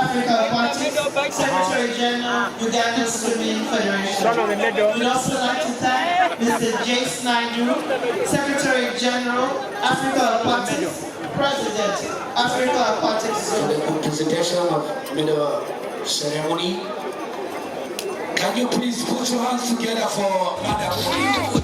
Africa Party, Secretary General, Uganda Swimming Federation. We'd also like to thank Mr. Jace Naidu, Secretary General, Africa Party, President, Africa Party Zone. The presentation of the ceremony. Can you please put your hands together for Madam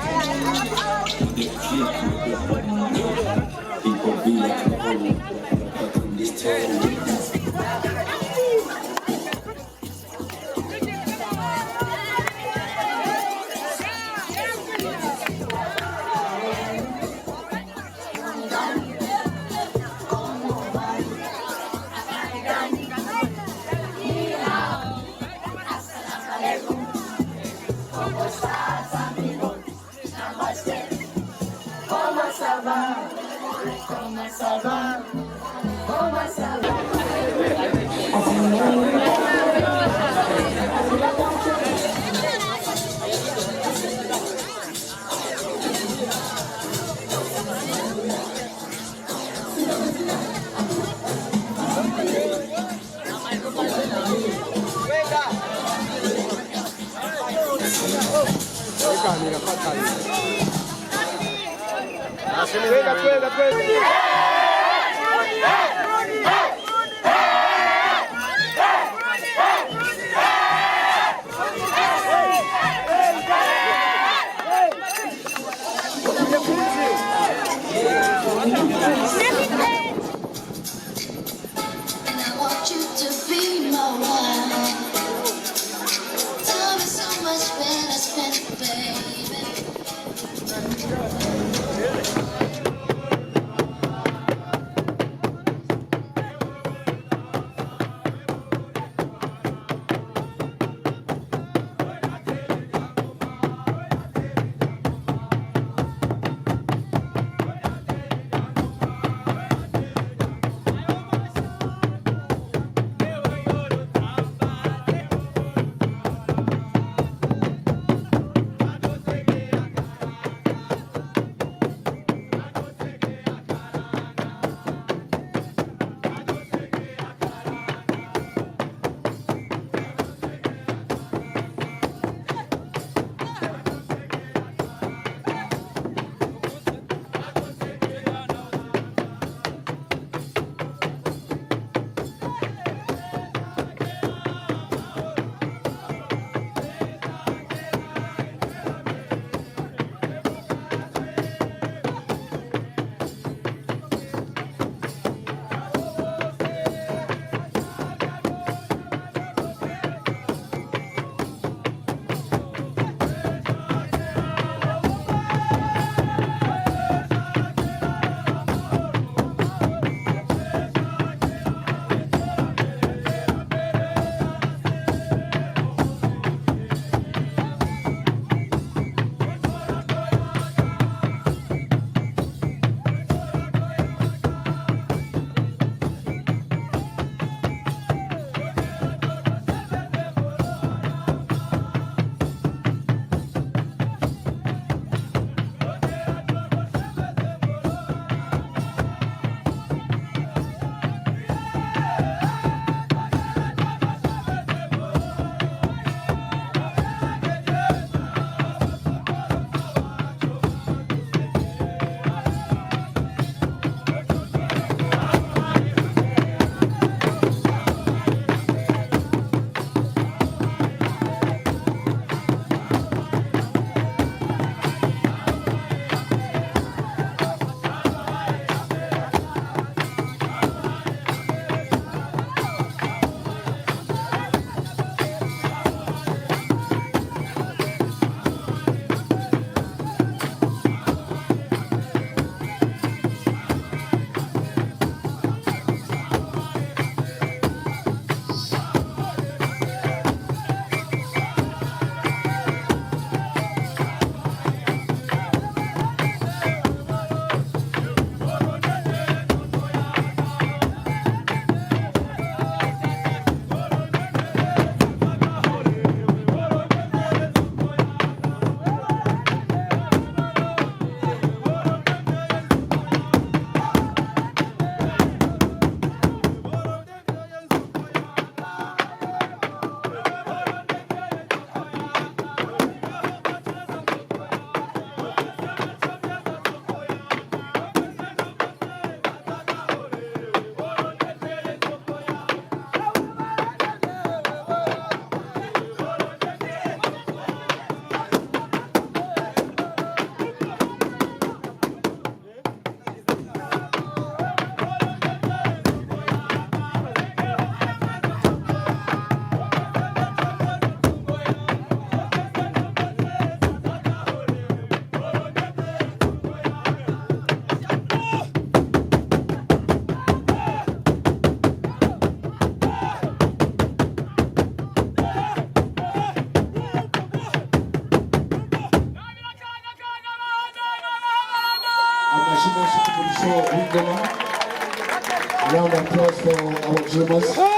drummers.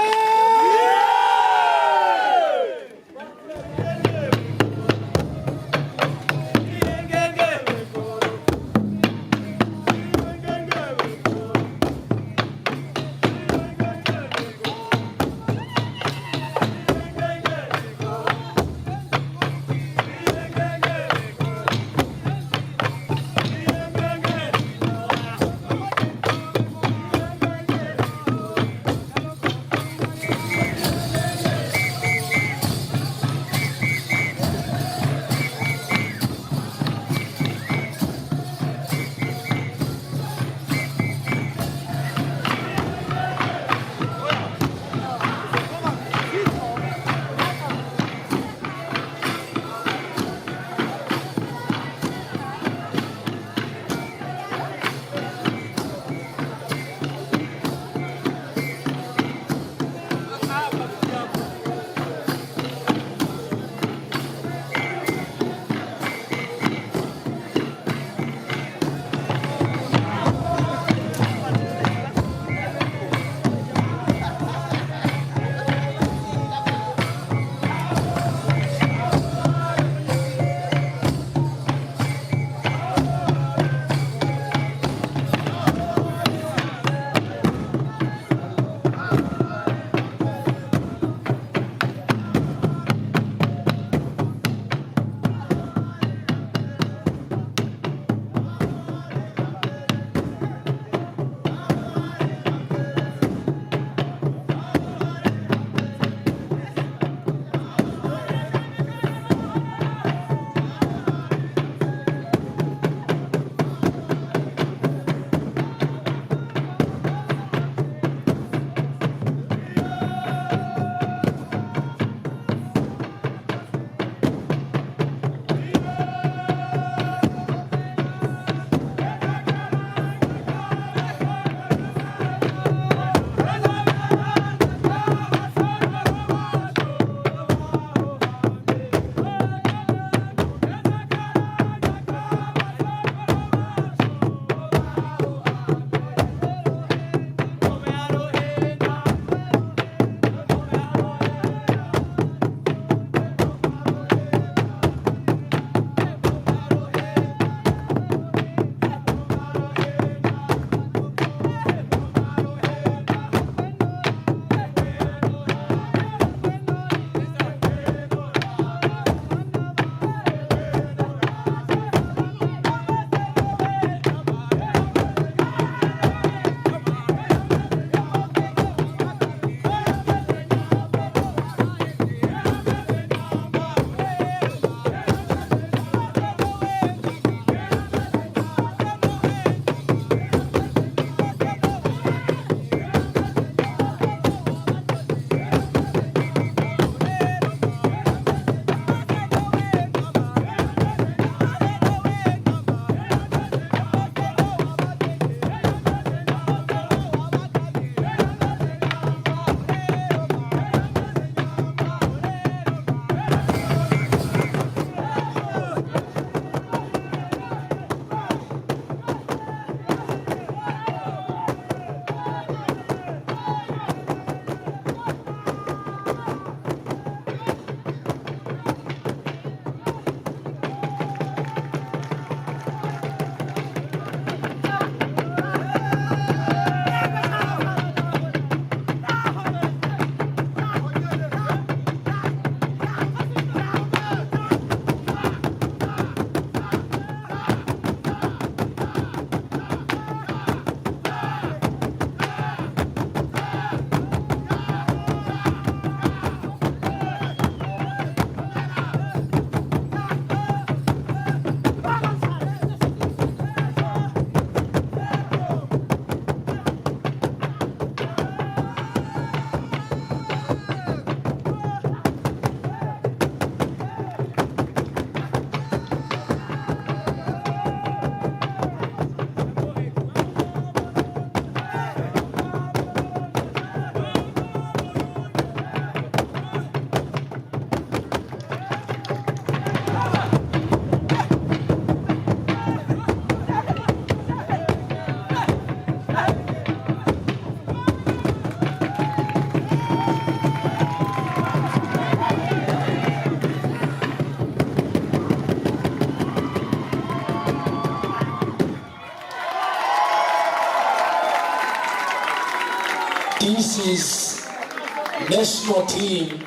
national team,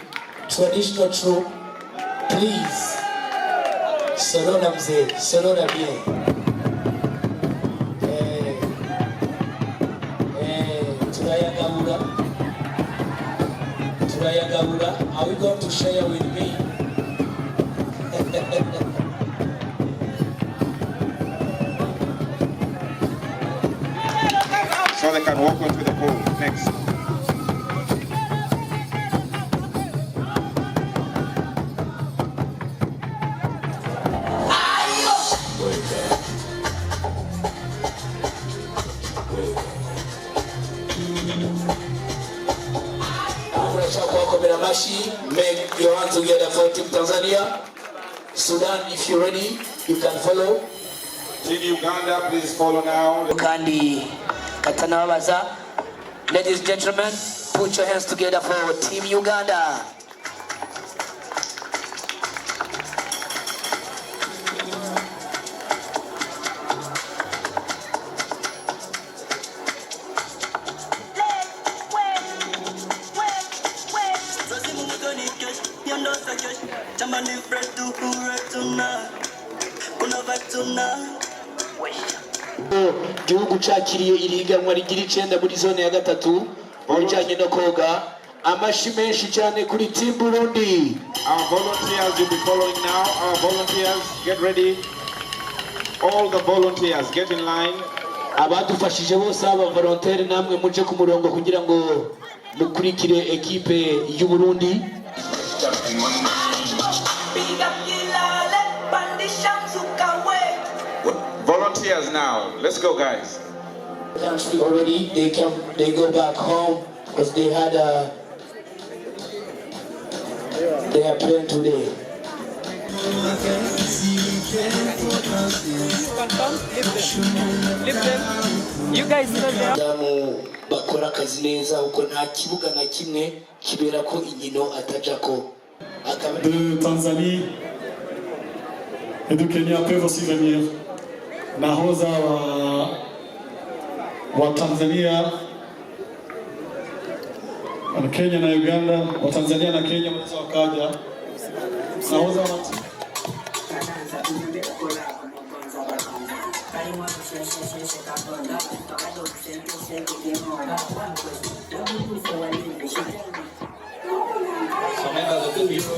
traditional troop, please. Sonora mzee, sonora bien. Turayagabura. Are we going to share with me? So they can walk onto the pole. Next. Make your hands together for Team Tanzania. Sudan, if you're ready, you can follow. Team Uganda, please follow now. Kandi Katanawaza. Ladies and gentlemen, put your hands together for Team Uganda. Gihugu cyakiriye iriganwa rigira 9 muri zone ya gatatu bijanye no koga. Amashi menshi cyane kuri Team Burundi. Our volunteers will be following now. Our volunteers, get ready. All the volunteers, get in line. Abadufashije bose aba volunteer namwe muje ku murongo kugira ngo mukurikire ekipe y'u Burundi. Volunteers now. Let's go, guys. Country already, they go back home because they had their plan today. You guys know Damu bakora akazi neza uko nta kibuga na kimwe kibera ko inkino atajako. De Tanzanie et de Kenya peuvent aussi venir. Nahoza wa Tanzania, wa Kenya na Uganda, wa Tanzania na Kenya wanaweza wakaja. Nahoza wa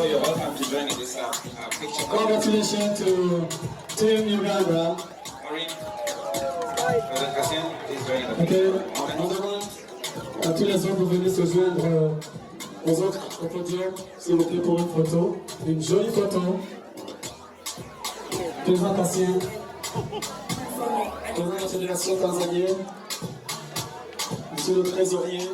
You're welcome to join in this picture. Congratulations to Team Uganda. Ok, on demande à tous les autres de venir se joindre aux autres au podium, s'il vous plaît, pour une photo. Une jolie photo. Présentation. Président de la Fédération tanzanienne. Monsieur le trésorier.